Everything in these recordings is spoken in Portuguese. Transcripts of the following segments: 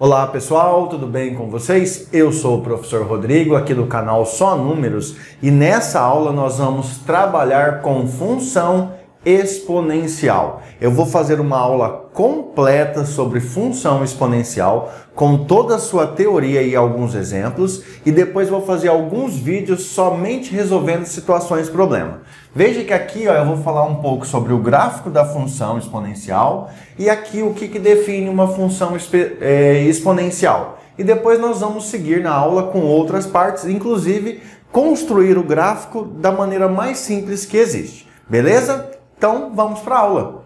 Olá pessoal, tudo bem com vocês? Eu sou o professor Rodrigo, aqui do canal Só Números, e nessa aula nós vamos trabalhar com função exponencial. Eu vou fazer uma aula completa sobre função exponencial, com toda a sua teoria e alguns exemplos, e depois vou fazer alguns vídeos somente resolvendo situações problema. Veja que aqui eu vou falar um pouco sobre o gráfico da função exponencial e aqui o que define uma função exponencial. E depois nós vamos seguir na aula com outras partes, inclusive construir o gráfico da maneira mais simples que existe. Beleza? Então vamos para a aula.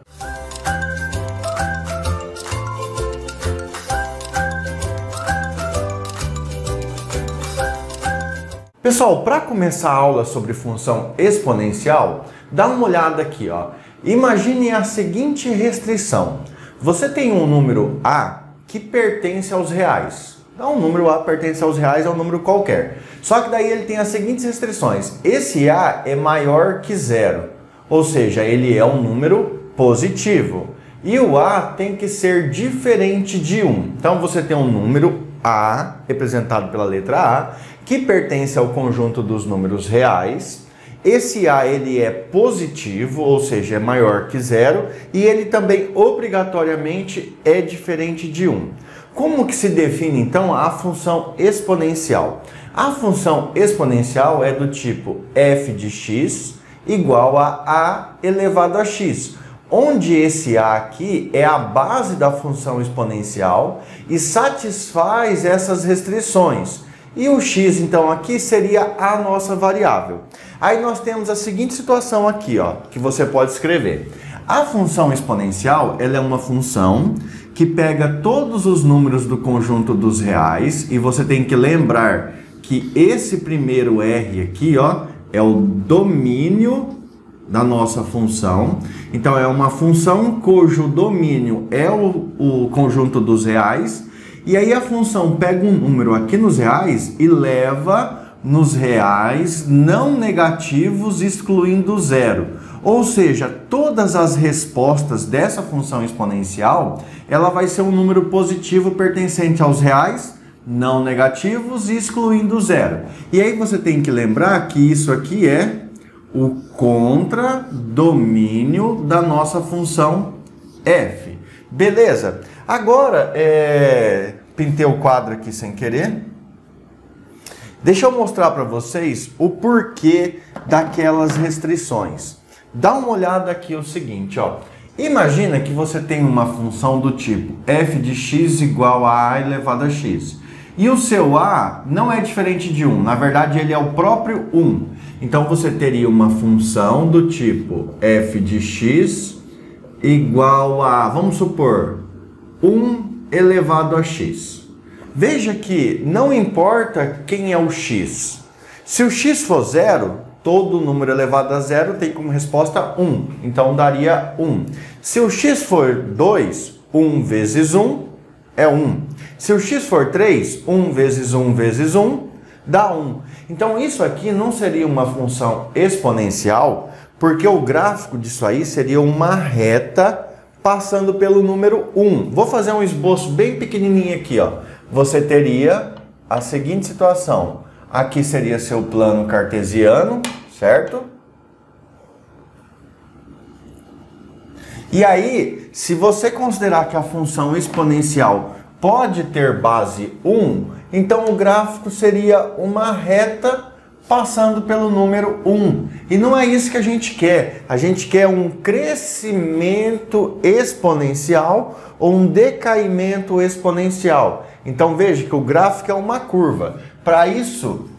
Pessoal, para começar a aula sobre função exponencial, dá uma olhada aqui, ó. Imagine a seguinte restrição. Você tem um número A que pertence aos reais. Então, um número A pertence aos reais, é um número qualquer. Só que daí ele tem as seguintes restrições. Esse A é maior que zero, ou seja, ele é um número positivo. E o A tem que ser diferente de 1. Então, você tem um número A, representado pela letra A, que pertence ao conjunto dos números reais. Esse A ele é positivo, ou seja, é maior que zero, e ele também obrigatoriamente é diferente de 1. Como que se define então a função exponencial? A função exponencial é do tipo f de x igual a elevado a x, onde esse a aqui é a base da função exponencial e satisfaz essas restrições. E o x, então, aqui seria a nossa variável. Aí nós temos a seguinte situação aqui, ó, que você pode escrever. A função exponencial, ela é uma função que pega todos os números do conjunto dos reais, e você tem que lembrar que esse primeiro R aqui, ó, é o domínio da nossa função. Então, é uma função cujo domínio é o conjunto dos reais. E aí a função pega um número aqui nos reais e leva nos reais não negativos, excluindo zero. Ou seja, todas as respostas dessa função exponencial, ela vai ser um número positivo pertencente aos reais não negativos, excluindo zero. E aí você tem que lembrar que isso aqui é o contradomínio da nossa função f. Beleza? Agora, pintei o quadro aqui sem querer. Deixa eu mostrar para vocês o porquê daquelas restrições. Dá uma olhada aqui o seguinte, ó. Imagina que você tem uma função do tipo f de x igual a a elevado a x. E o seu a não é diferente de 1. Na verdade, ele é o próprio 1. Então, você teria uma função do tipo f de x igual a, vamos supor, 1 elevado a x. Veja que não importa quem é o x. Se o x for zero, todo número elevado a zero tem como resposta 1. Então daria 1. Se o x for 2, 1 vezes 1 é 1. Se o x for 3, 1 vezes 1 vezes 1 dá 1. Então isso aqui não seria uma função exponencial, porque o gráfico disso aí seria uma reta passando pelo número 1. Vou fazer um esboço bem pequenininho aqui, ó. Você teria a seguinte situação. Aqui seria seu plano cartesiano, certo? E aí, se você considerar que a função exponencial pode ter base 1, então o gráfico seria uma reta passando pelo número 1. E não é isso que a gente quer. A gente quer um crescimento exponencial ou um decaimento exponencial. Então veja que o gráfico é uma curva. Para isso,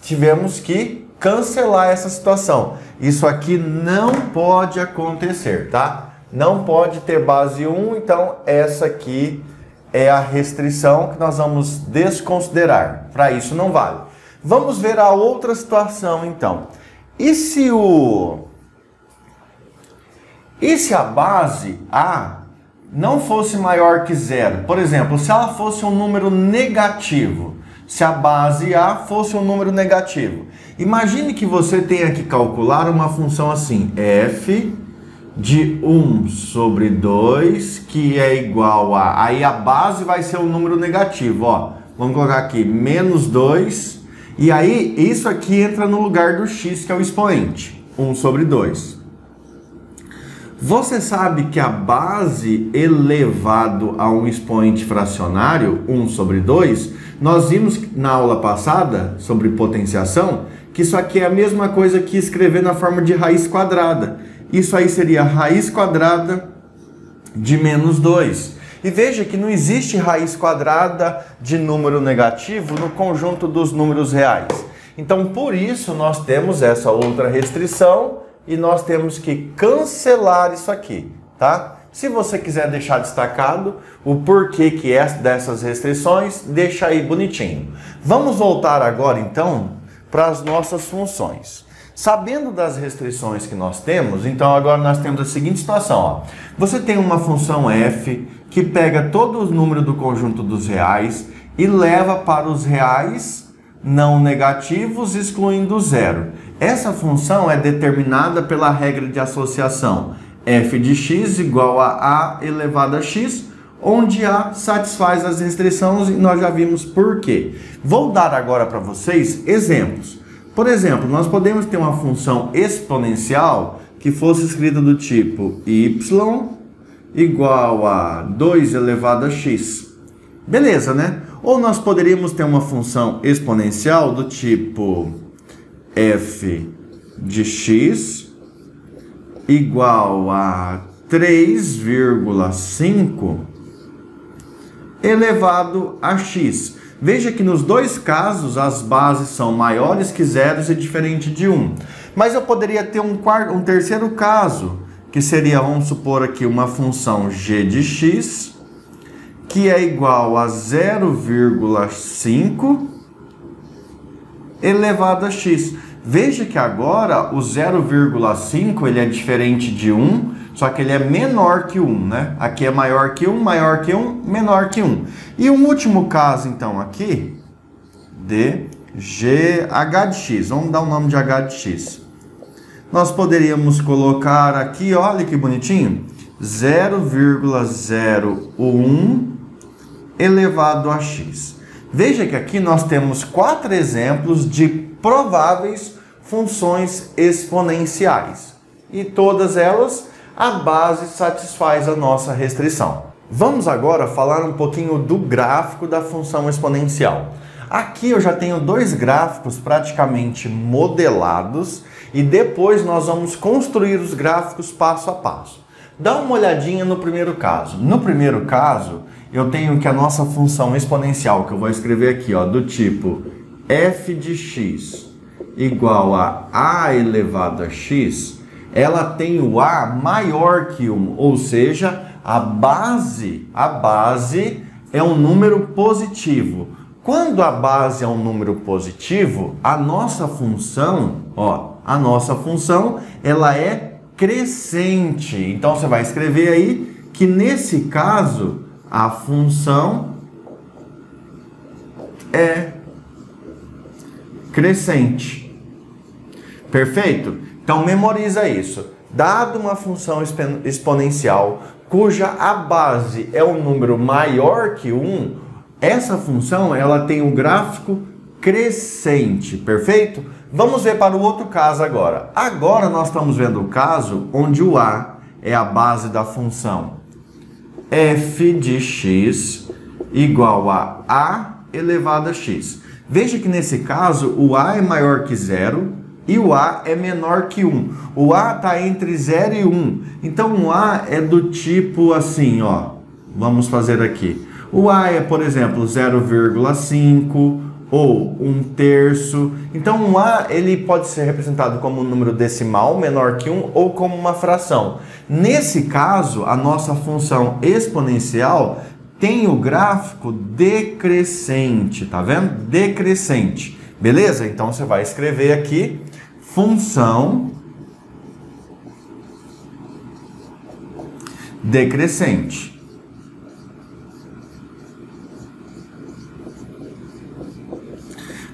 tivemos que cancelar essa situação. Isso aqui não pode acontecer, tá? Não pode ter base 1, então essa aqui é a restrição que nós vamos desconsiderar. Para isso não vale. Vamos ver a outra situação, então. E se a base A não fosse maior que zero? Por exemplo, se ela fosse um número negativo. Se a base A fosse um número negativo. Imagine que você tenha que calcular uma função assim, f de 1 sobre 2, que é igual a... Aí a base vai ser um número negativo, ó. Vamos colocar aqui, menos 2. E aí, isso aqui entra no lugar do x, que é o expoente. 1 sobre 2. Você sabe que a base elevado a um expoente fracionário, 1 sobre 2, nós vimos na aula passada, sobre potenciação, que isso aqui é a mesma coisa que escrever na forma de raiz quadrada. Isso aí seria raiz quadrada de menos 2. E veja que não existe raiz quadrada de número negativo no conjunto dos números reais. Então, por isso, nós temos essa outra restrição e nós temos que cancelar isso aqui, tá? Se você quiser deixar destacado o porquê que é dessas restrições, deixa aí bonitinho. Vamos voltar agora, então, para as nossas funções. Sabendo das restrições que nós temos, então agora nós temos a seguinte situação, ó. Você tem uma função f que pega todo o número do conjunto dos reais e leva para os reais não negativos, excluindo o zero. Essa função é determinada pela regra de associação f de x igual a elevado a x, onde a satisfaz as restrições e nós já vimos por quê. Vou dar agora para vocês exemplos. Por exemplo, nós podemos ter uma função exponencial que fosse escrita do tipo y igual a 2 elevado a x. Beleza, né? Ou nós poderíamos ter uma função exponencial do tipo f de x igual a 3,5 elevado a x. Veja que nos dois casos as bases são maiores que zeros e diferente de 1. Mas eu poderia ter um terceiro caso, que seria, vamos supor aqui, uma função g de x, que é igual a 0,5 elevado a x. Veja que agora o 0,5 ele é diferente de 1, só que ele é menor que 1, né? Aqui é maior que 1, maior que 1, menor que 1. E um último caso, então, aqui, de h de x. Vamos dar o nome de h de x. Nós poderíamos colocar aqui, olha que bonitinho, 0,01 elevado a x. Veja que aqui nós temos 4 exemplos de prováveis funções exponenciais. E todas elas, a base satisfaz a nossa restrição. Vamos agora falar um pouquinho do gráfico da função exponencial. Aqui eu já tenho dois gráficos praticamente modelados e depois nós vamos construir os gráficos passo a passo. Dá uma olhadinha no primeiro caso. No primeiro caso, eu tenho que a nossa função exponencial, que eu vou escrever aqui, ó, do tipo f de x igual a elevado a x, ela tem o a maior que 1, ou seja, a base é um número positivo. Quando a base é um número positivo, a nossa função, ela é crescente. Então você vai escrever aí que nesse caso a função é crescente. Perfeito? Então memoriza isso. Dado uma função exponencial cuja a base é um número maior que 1, essa função ela tem um gráfico crescente, perfeito? Vamos ver para o outro caso agora. Agora nós estamos vendo o caso onde o a é a base da função f de x igual a elevado a x. Veja que nesse caso o a é maior que 0 e o a é menor que 1. O a está entre 0 e 1. Então o a é do tipo assim, ó. Vamos fazer aqui. O a é, por exemplo, 0,5 ou 1/3. Então o a ele pode ser representado como um número decimal menor que 1 ou como uma fração. Nesse caso, a nossa função exponencial tem o gráfico decrescente, tá vendo? Decrescente. Beleza? Então você vai escrever aqui função decrescente.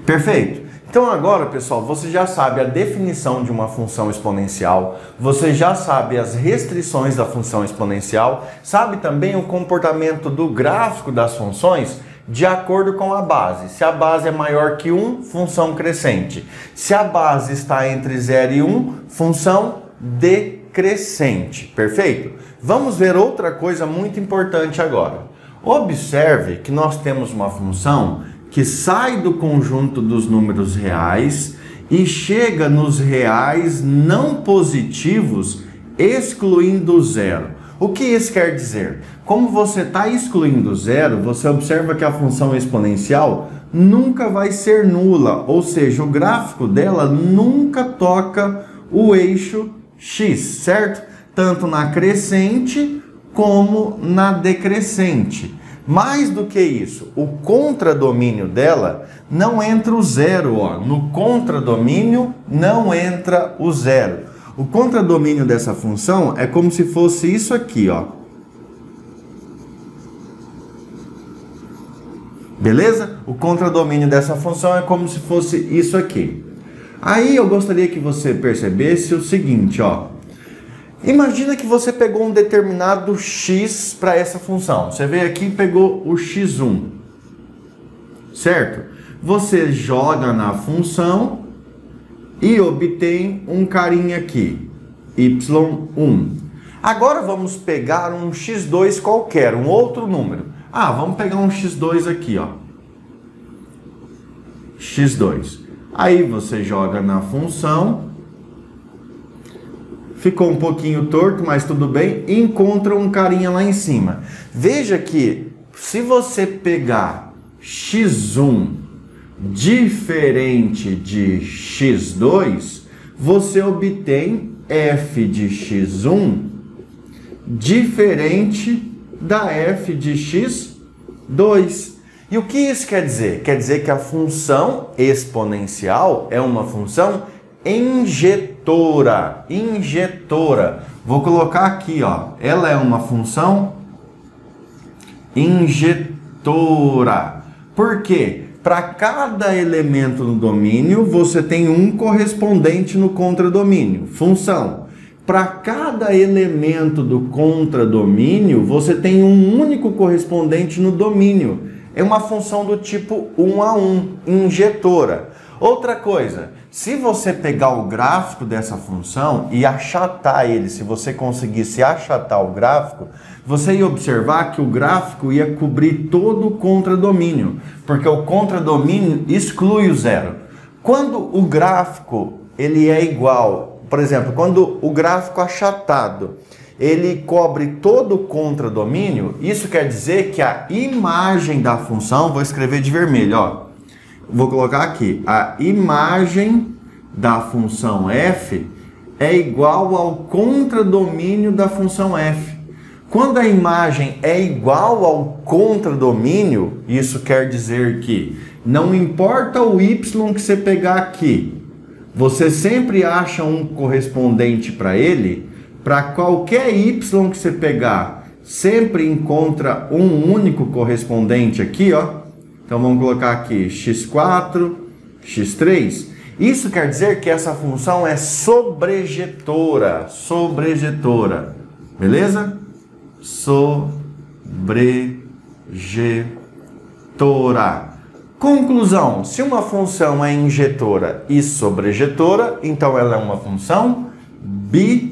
Perfeito. Então agora, pessoal, você já sabe a definição de uma função exponencial, você já sabe as restrições da função exponencial, sabe também o comportamento do gráfico das funções de acordo com a base. Se a base é maior que 1, função crescente. Se a base está entre 0 e 1, função decrescente. Perfeito? Vamos ver outra coisa muito importante agora. Observe que nós temos uma função que sai do conjunto dos números reais e chega nos reais não positivos, excluindo zero. O que isso quer dizer? Como você está excluindo zero, você observa que a função exponencial nunca vai ser nula, ou seja, o gráfico dela nunca toca o eixo x, certo? Tanto na crescente como na decrescente. Mais do que isso, o contradomínio dela não entra o zero, ó. No contradomínio não entra o zero. O contradomínio dessa função é como se fosse isso aqui, ó. Beleza? O contradomínio dessa função é como se fosse isso aqui. Aí eu gostaria que você percebesse o seguinte, ó. Imagina que você pegou um determinado x para essa função. Você veio aqui e pegou o x1, certo? Você joga na função e obtém um carinha aqui, y1. Agora vamos pegar um x2 qualquer, um outro número. Ah, vamos pegar um x2 aqui, ó. x2. Aí você joga na função. Ficou um pouquinho torto, mas tudo bem. E encontra um carinha lá em cima. Veja que se você pegar x1 diferente de x2, você obtém f de x1 diferente da f de x2. E o que isso quer dizer? Quer dizer que a função exponencial é uma função injetora. Injetora. Vou colocar aqui, ó. Ela é uma função injetora. Por quê? Para cada elemento no domínio, você tem um correspondente no contradomínio. Função. Para cada elemento do contradomínio, você tem um único correspondente no domínio. É uma função do tipo 1 a 1, injetora. Outra coisa, se você pegar o gráfico dessa função e achatar ele, se você conseguisse achatar o gráfico, você ia observar que o gráfico ia cobrir todo o contradomínio, porque o contradomínio exclui o zero. Quando o gráfico ele é igual, por exemplo, quando o gráfico achatado ele cobre todo o contradomínio, isso quer dizer que a imagem da função, vou escrever de vermelho, ó. Vou colocar aqui, a imagem da função f é igual ao contradomínio da função f. Quando a imagem é igual ao contradomínio, isso quer dizer que não importa o y que você pegar aqui, você sempre acha um correspondente para ele. Para qualquer y que você pegar, sempre encontra um único correspondente aqui, ó. Então vamos colocar aqui x4, x3. Isso quer dizer que essa função é sobrejetora. Sobrejetora. Beleza? Sobrejetora. Conclusão. Se uma função é injetora e sobrejetora, então ela é uma função bijetora.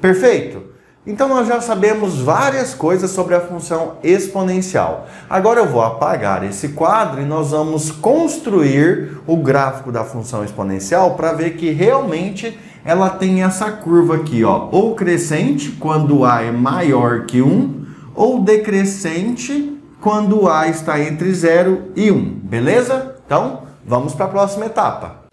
Perfeito? Então nós já sabemos várias coisas sobre a função exponencial. Agora eu vou apagar esse quadro e nós vamos construir o gráfico da função exponencial para ver que realmente ela tem essa curva aqui, ó, ou crescente quando A é maior que 1, ou decrescente quando A está entre 0 e 1. Beleza? Então, vamos para a próxima etapa.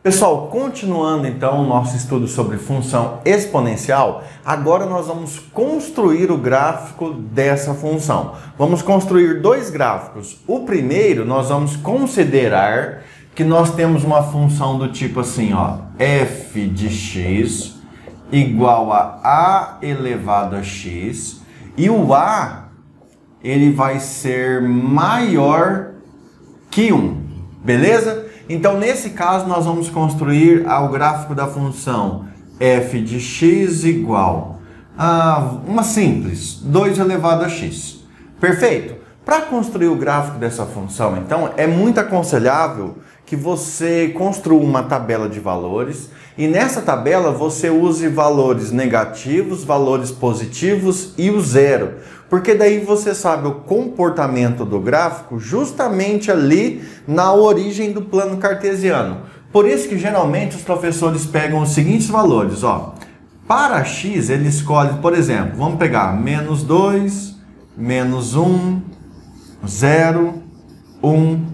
Pessoal, continuando então o nosso estudo sobre função exponencial, agora nós vamos construir o gráfico dessa função. Vamos construir dois gráficos. O primeiro, nós vamos considerar que nós temos uma função do tipo assim, ó, f de x igual a elevado a x, e o a, ele vai ser maior que 1, beleza? Então, nesse caso, nós vamos construir o gráfico da função f de x igual a uma simples, 2 elevado a x. Perfeito? Para construir o gráfico dessa função, então, é muito aconselhável que você construa uma tabela de valores e nessa tabela você use valores negativos, valores positivos e o zero, porque daí você sabe o comportamento do gráfico justamente ali na origem do plano cartesiano. Por isso que geralmente os professores pegam os seguintes valores, ó. Para x ele escolhe, por exemplo, vamos pegar menos 2, menos 1, 0, 1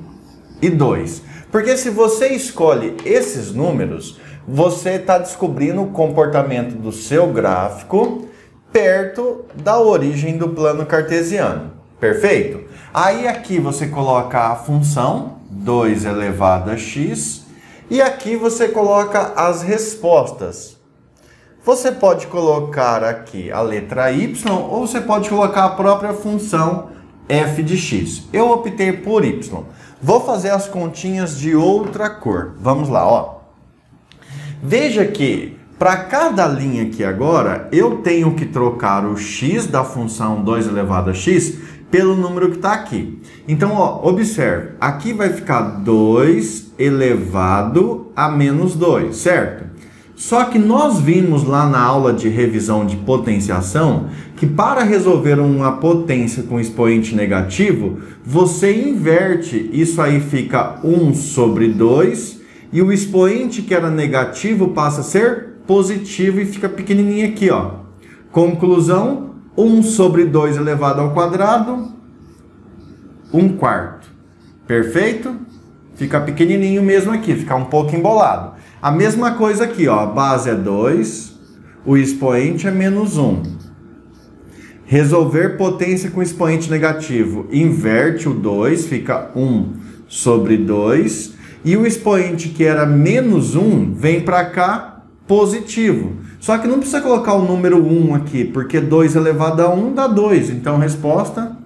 e 2. Porque se você escolhe esses números, você está descobrindo o comportamento do seu gráfico perto da origem do plano cartesiano. Perfeito? Aí aqui você coloca a função 2 elevado a x e aqui você coloca as respostas. Você pode colocar aqui a letra y ou você pode colocar a própria função f de x. Eu optei por y. Vou fazer as continhas de outra cor. Vamos lá, ó. Veja que para cada linha aqui agora, eu tenho que trocar o x da função 2 elevado a x pelo número que está aqui. Então, ó, observe. Aqui vai ficar 2 elevado a menos 2, certo? Só que nós vimos lá na aula de revisão de potenciação que para resolver uma potência com expoente negativo, você inverte, isso aí fica 1 sobre 2 e o expoente que era negativo passa a ser positivo e fica pequenininho aqui, ó. Conclusão, 1 sobre 2 elevado ao quadrado, 1/4. Perfeito? Fica pequenininho mesmo aqui, fica um pouco embolado. A mesma coisa aqui, ó, a base é 2, o expoente é menos 1. Resolver potência com expoente negativo, inverte o 2, fica 1 sobre 2. E o expoente que era menos 1 vem para cá positivo. Só que não precisa colocar o número 1 aqui, porque 2 elevado a 1 dá 2. Então, resposta,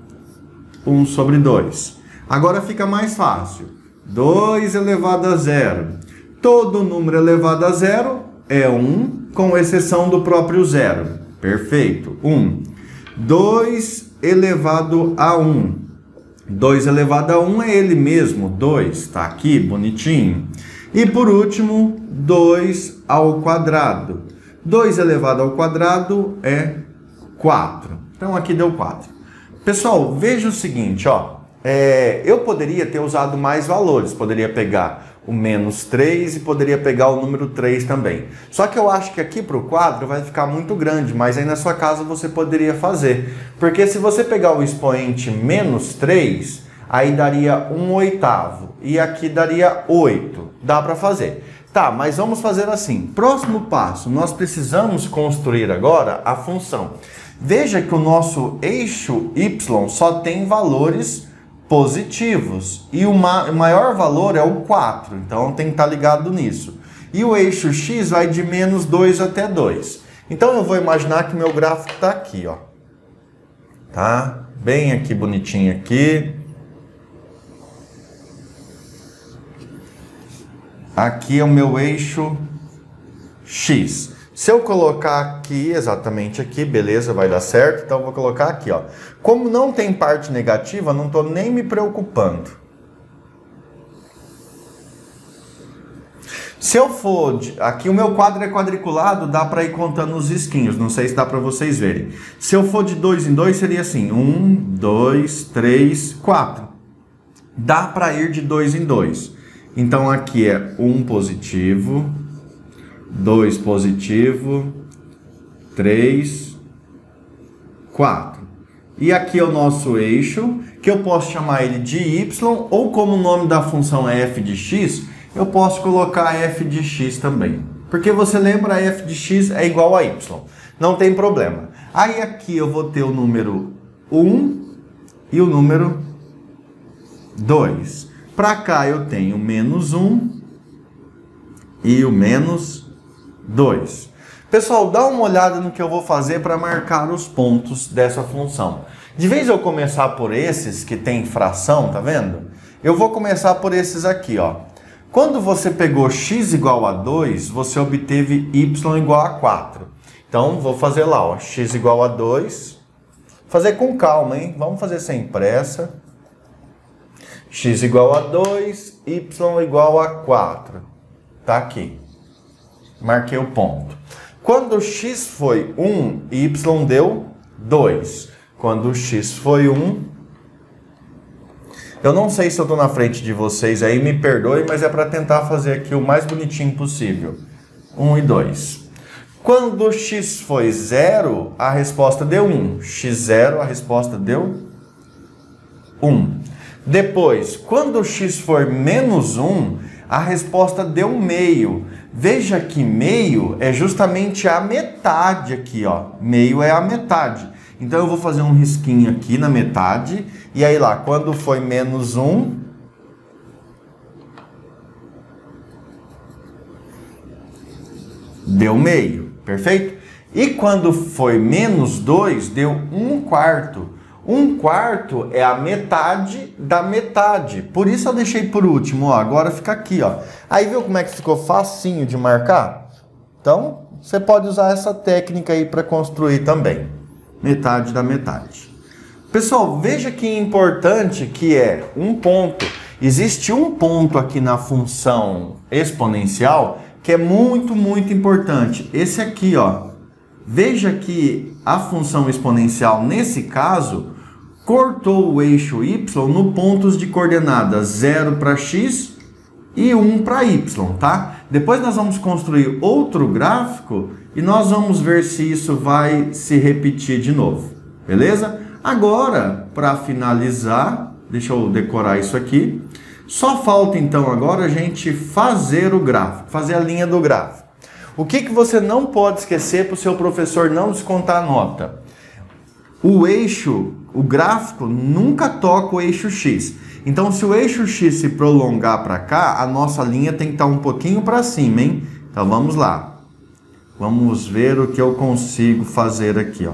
1 sobre 2. Agora fica mais fácil. 2 elevado a 0. Todo número elevado a 0 é 1, com exceção do próprio 0. Perfeito. 1. 2 elevado a 1. 2 elevado a 1 é ele mesmo, 2. Está aqui, bonitinho. E por último, 2 ao quadrado. 2 elevado ao quadrado é 4. Então aqui deu 4. Pessoal, veja o seguinte, ó. Eu poderia ter usado mais valores. Poderia pegar o menos 3 e poderia pegar o número 3 também. Só que eu acho que aqui para o quadro vai ficar muito grande, mas aí na sua casa você poderia fazer. Porque se você pegar o expoente menos 3, aí daria 1/8 e aqui daria 8. Dá para fazer. Tá, mas vamos fazer assim. Próximo passo, nós precisamos construir agora a função. Veja que o nosso eixo y só tem valores positivos e o maior valor é o 4, então tem que estar ligado nisso. E o eixo x vai de menos 2 até 2. Então eu vou imaginar que meu gráfico está aqui, ó. Tá? Bem aqui, bonitinho aqui. Aqui é o meu eixo x. Se eu colocar aqui, exatamente aqui, beleza, vai dar certo. Então eu vou colocar aqui, ó. Como não tem parte negativa, não estou nem me preocupando. Se eu for... Aqui o meu quadro é quadriculado, dá para ir contando os risquinhos. Não sei se dá para vocês verem. Se eu for de 2 em 2, seria assim. 1, 2, 3, 4. Dá para ir de 2 em 2. Então aqui é 1 positivo... 2 positivo, 3, 4. E aqui é o nosso eixo, que eu posso chamar ele de y, ou como o nome da função é f de x, eu posso colocar f de x também. Porque você lembra, f de x é igual a y. Não tem problema. Aí aqui eu vou ter o número 1 e o número 2. Para cá eu tenho menos 1 e o menos 2. Pessoal, dá uma olhada no que eu vou fazer para marcar os pontos dessa função. De vez eu começar por esses que tem fração, tá vendo? Eu vou começar por esses aqui, ó. Quando você pegou x igual a 2, você obteve y igual a 4. Então, vou fazer lá, ó, x igual a 2. Fazer com calma, hein? Vamos fazer sem pressa. X igual a 2, y igual a 4. Tá aqui. Marquei o ponto. Quando x foi 1, y deu 2. Quando x foi 1... Eu não sei se eu estou na frente de vocês aí, me perdoe, mas é para tentar fazer aqui o mais bonitinho possível. 1 e 2. Quando x foi 0, a resposta deu 1. x0, a resposta deu 1. Depois, quando x for menos 1, a resposta deu meio. Veja que meio é justamente a metade aqui, ó. Meio é a metade. Então eu vou fazer um risquinho aqui na metade. E aí lá, quando foi menos 1, deu meio. Perfeito? E quando foi menos 2, deu 1/4. 1/4 é a metade da metade. Por isso eu deixei por último, ó. Agora fica aqui, ó. Aí viu como é que ficou facinho de marcar? Então, você pode usar essa técnica aí para construir também. Metade da metade. Pessoal, veja que importante que é um ponto. Existe um ponto aqui na função exponencial que é muito, muito importante. Esse aqui, ó. Veja que a função exponencial, nesse caso, cortou o eixo y no pontos de coordenadas 0 para x e 1 para y, tá? Depois nós vamos construir outro gráfico e nós vamos ver se isso vai se repetir de novo, beleza? Agora, para finalizar, deixa eu decorar isso aqui. Só falta então agora a gente fazer o gráfico, fazer a linha do gráfico. O que você não pode esquecer para o seu professor não descontar a nota? O eixo, o gráfico, nunca toca o eixo x. Então, se o eixo x se prolongar para cá, a nossa linha tem que estar um pouquinho para cima, hein? Então, vamos lá. Vamos ver o que eu consigo fazer aqui, ó.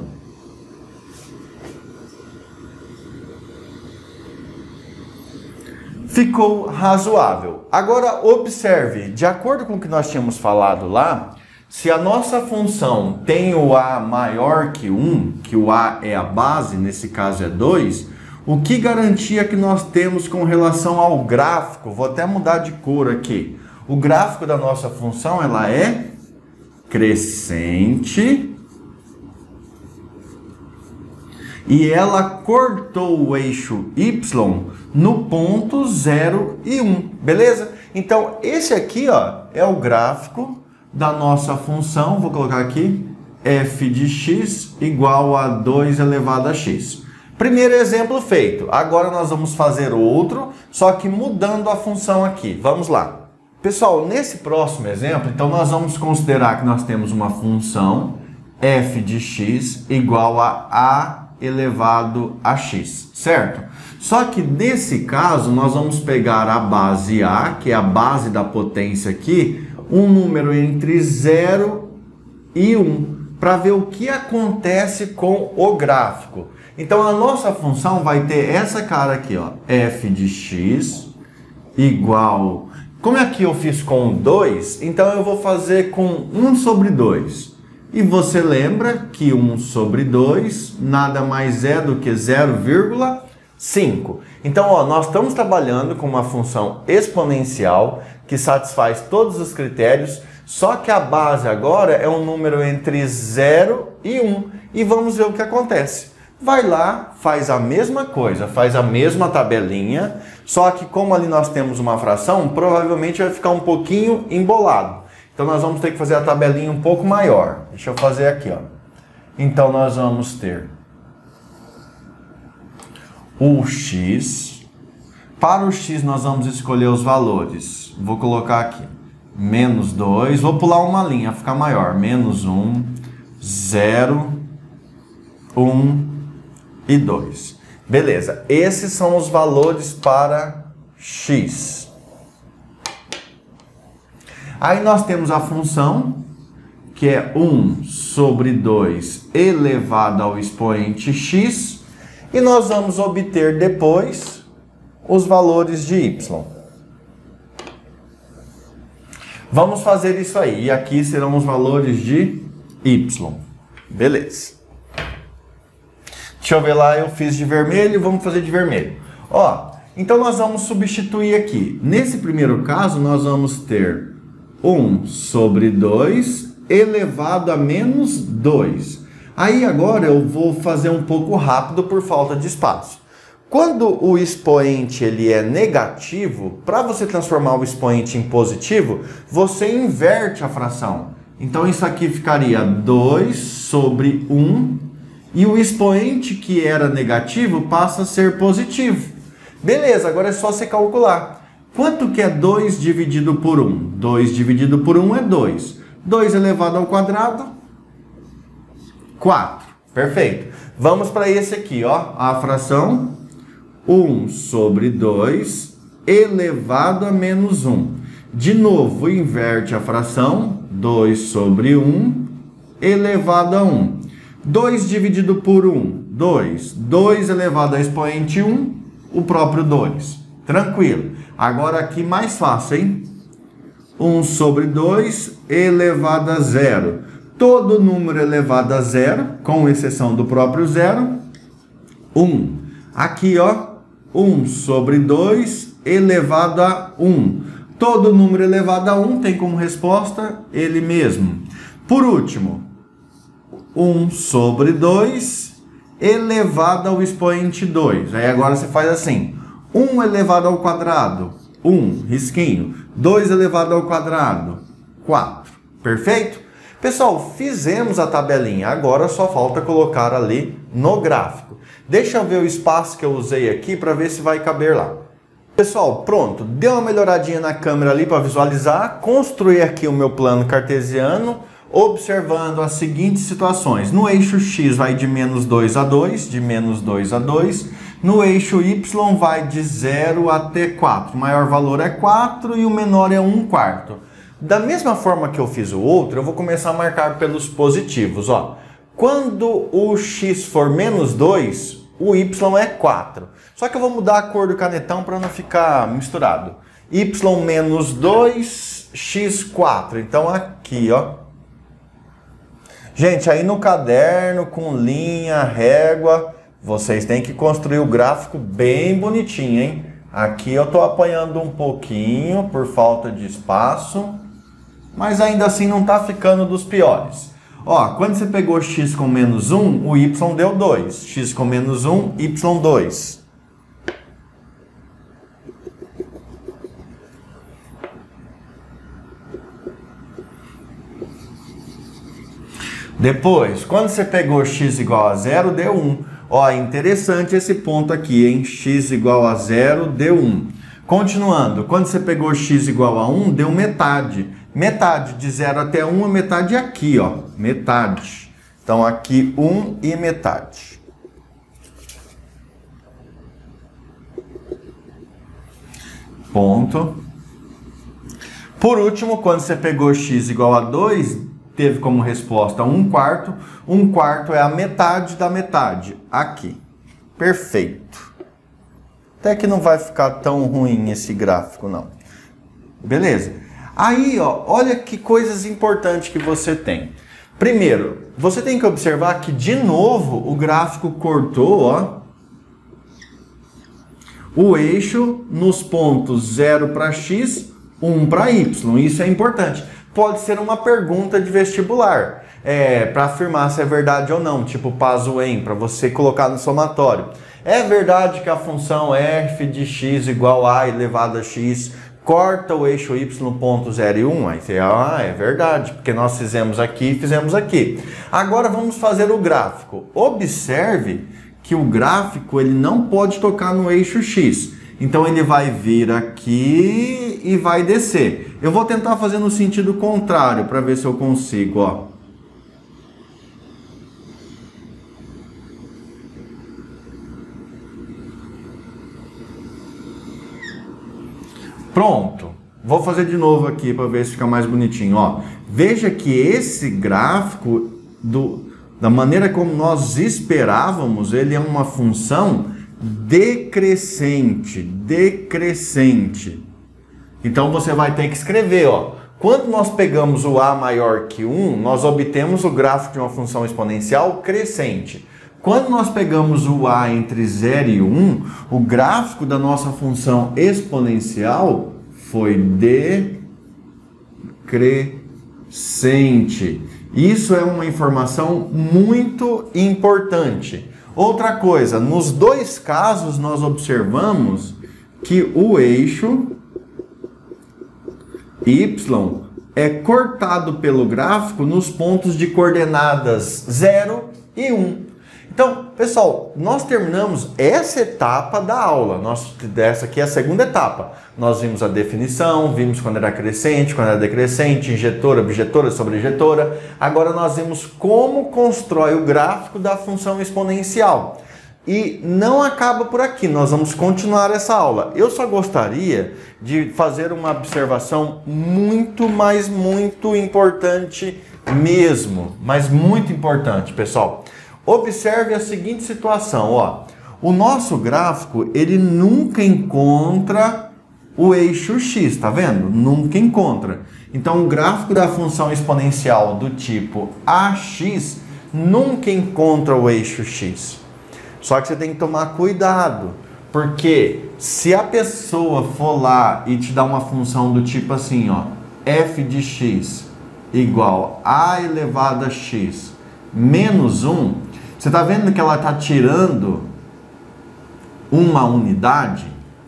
Ficou razoável. Agora, observe, de acordo com o que nós tínhamos falado lá, se a nossa função tem o a maior que 1, que o a é a base, nesse caso é 2, o que garantia que nós temos com relação ao gráfico? Vou até mudar de cor aqui. O gráfico da nossa função, ela é crescente e ela cortou o eixo y no ponto 0 e 1, beleza? Então, esse aqui, ó, é o gráfico da nossa função, vou colocar aqui, f de x igual a 2 elevado a x. Primeiro exemplo feito. Agora nós vamos fazer outro, só que mudando a função aqui. Vamos lá. Pessoal, nesse próximo exemplo, então nós vamos considerar que nós temos uma função f de x igual a elevado a x, certo? Só que nesse caso, nós vamos pegar a base a, que é a base da potência aqui, um número entre 0 e 1, para ver o que acontece com o gráfico. Então, a nossa função vai ter essa cara aqui, ó, f de x igual... Como aqui eu fiz com 2, então eu vou fazer com 1 sobre 2. E você lembra que 1 sobre 2 nada mais é do que 0,5. Então, ó, nós estamos trabalhando com uma função exponencial que satisfaz todos os critérios, só que a base agora é um número entre 0 e 1. E vamos ver o que acontece. Vai lá, faz a mesma coisa, faz a mesma tabelinha, só que como ali nós temos uma fração, provavelmente vai ficar um pouquinho embolado. Então nós vamos ter que fazer a tabelinha um pouco maior. Deixa eu fazer aqui, ó. Então nós vamos ter o x. Para o x nós vamos escolher os valores. Vou colocar aqui menos 2. Vou pular uma linha, ficar maior. Menos 1, 0, 1 e 2. Beleza. Esses são os valores para x. Aí nós temos a função, que é 1 sobre 2 elevado ao expoente x, e nós vamos obter depois os valores de y. Vamos fazer isso aí, e aqui serão os valores de y. Beleza. Deixa eu ver lá, eu fiz de vermelho, vamos fazer de vermelho. Ó, então nós vamos substituir aqui. Nesse primeiro caso, nós vamos ter 1 sobre 2 elevado a menos 2. Aí agora eu vou fazer um pouco rápido por falta de espaço. Quando o expoente ele é negativo, para você transformar o expoente em positivo, você inverte a fração. Então isso aqui ficaria 2 sobre 1 e o expoente que era negativo passa a ser positivo. Beleza, agora é só você calcular. Quanto que é 2 dividido por 1? 2 dividido por 1 é 2. 2 elevado ao quadrado, 4. Perfeito. Vamos para esse aqui, ó. A fração 1 sobre 2 elevado a menos 1. De novo, inverte a fração. 2 sobre 1 elevado a 1. 2 dividido por 1, 2. 2 elevado a expoente 1, o próprio 2. Tranquilo. Agora aqui mais fácil, hein? 1 sobre 2 elevado a 0. Todo número elevado a 0, com exceção do próprio 0, 1. Aqui, ó, 1 sobre 2 elevado a 1. Todo número elevado a 1 tem como resposta ele mesmo. Por último, 1 sobre 2 elevado ao expoente 2. Aí agora você faz assim. 1 elevado ao quadrado, 1, risquinho. 2 elevado ao quadrado, 4. Perfeito? Pessoal, fizemos a tabelinha. Agora só falta colocar ali no gráfico. Deixa eu ver o espaço que eu usei aqui para ver se vai caber lá. Pessoal, pronto. Deu uma melhoradinha na câmera ali para visualizar. Construir aqui o meu plano cartesiano, observando as seguintes situações. No eixo x vai de menos 2 a 2, de menos 2 a 2. No eixo y vai de 0 até 4. O maior valor é 4 e o menor é 1/4. Da mesma forma que eu fiz o outro, eu vou começar a marcar pelos positivos. Ó. Quando o x for menos 2, o y é 4. Só que eu vou mudar a cor do canetão para não ficar misturado. Y menos 2, x 4. Então aqui, ó. Gente, aí no caderno, com linha, régua, vocês têm que construir o gráfico bem bonitinho, hein? Aqui eu tô apanhando um pouquinho por falta de espaço, mas ainda assim não tá ficando dos piores. Ó, quando você pegou x com menos 1, o y deu 2. X com menos 1, y 2. Depois, quando você pegou x igual a 0, deu 1. Ó, interessante esse ponto aqui, hein? X igual a 0, deu 1. Continuando, quando você pegou x igual a 1, deu metade. Metade de 0 até 1 é metade aqui, ó. Metade. Então, aqui 1 e metade. Ponto. Por último, quando você pegou x igual a 2, teve como resposta 1/4. 1/4 é a metade da metade. Aqui. Perfeito. Até que não vai ficar tão ruim esse gráfico, não. Beleza. Aí, ó, olha que coisas importantes que você tem. Primeiro, você tem que observar que, de novo, o gráfico cortou, ó, o eixo nos pontos 0 para x, 1 para y. Isso é importante. Pode ser uma pergunta de vestibular, para afirmar se é verdade ou não, tipo Pazuem, para você colocar no somatório. É verdade que a função f de x igual a elevado a x corta o eixo y no ponto 0 e 1? Aí você, é verdade, porque nós fizemos aqui e fizemos aqui. Agora vamos fazer o gráfico. Observe que o gráfico ele não pode tocar no eixo x. Então ele vai vir aqui e vai descer. Eu vou tentar fazer no sentido contrário para ver se eu consigo, ó. Pronto. Vou fazer de novo aqui para ver se fica mais bonitinho. Ó, veja que esse gráfico, da maneira como nós esperávamos, ele é uma função decrescente. Então você vai ter que escrever, ó. Quando nós pegamos o a maior que 1, nós obtemos o gráfico de uma função exponencial crescente. Quando nós pegamos o a entre 0 e 1, o gráfico da nossa função exponencial foi decrescente. Isso é uma informação muito importante. Outra coisa, nos dois casos nós observamos que o eixo y é cortado pelo gráfico nos pontos de coordenadas 0 e 1. Então, pessoal, nós terminamos essa etapa da aula. Essa aqui é a segunda etapa. Nós vimos a definição, vimos quando era crescente, quando era decrescente, injetora, objetora, sobreinjetora. Agora nós vimos como constrói o gráfico da função exponencial. E não acaba por aqui, nós vamos continuar essa aula. Eu só gostaria de fazer uma observação muito importante mesmo. Mas muito importante, pessoal. Observe a seguinte situação, ó. O nosso gráfico, ele nunca encontra o eixo x, tá vendo? Nunca encontra. Então, o gráfico da função exponencial do tipo ax nunca encontra o eixo x. Só que você tem que tomar cuidado, porque se a pessoa for lá e te dar uma função do tipo assim, ó, f de x igual a elevado a x menos 1, você está vendo que ela está tirando uma unidade?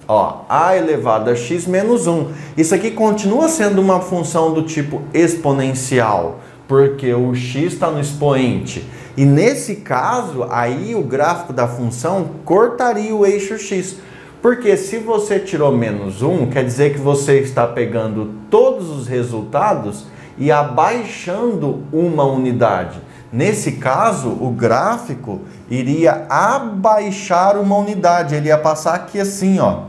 Ó, a elevado a x menos 1. Isso aqui continua sendo uma função do tipo exponencial, porque o x está no expoente. E nesse caso, aí o gráfico da função cortaria o eixo x. Porque se você tirou menos 1, quer dizer que você está pegando todos os resultados e abaixando uma unidade. Nesse caso, o gráfico iria abaixar uma unidade, ele ia passar aqui assim, ó.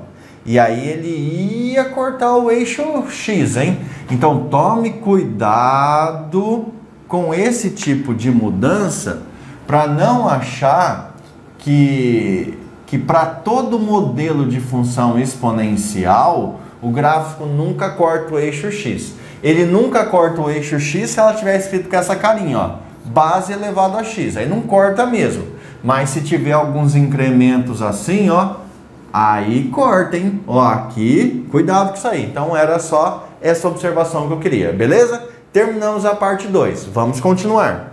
E aí ele ia cortar o eixo x, hein? Então tome cuidado com esse tipo de mudança para não achar que para todo modelo de função exponencial, o gráfico nunca corta o eixo x. Ele nunca corta o eixo x se ela tiver escrito com essa carinha, ó. Base elevado a x, aí não corta mesmo. Mas se tiver alguns incrementos assim, ó, aí corta, hein? Ó, aqui, cuidado com isso aí. Então era só essa observação que eu queria, beleza? Terminamos a parte 2. Vamos continuar.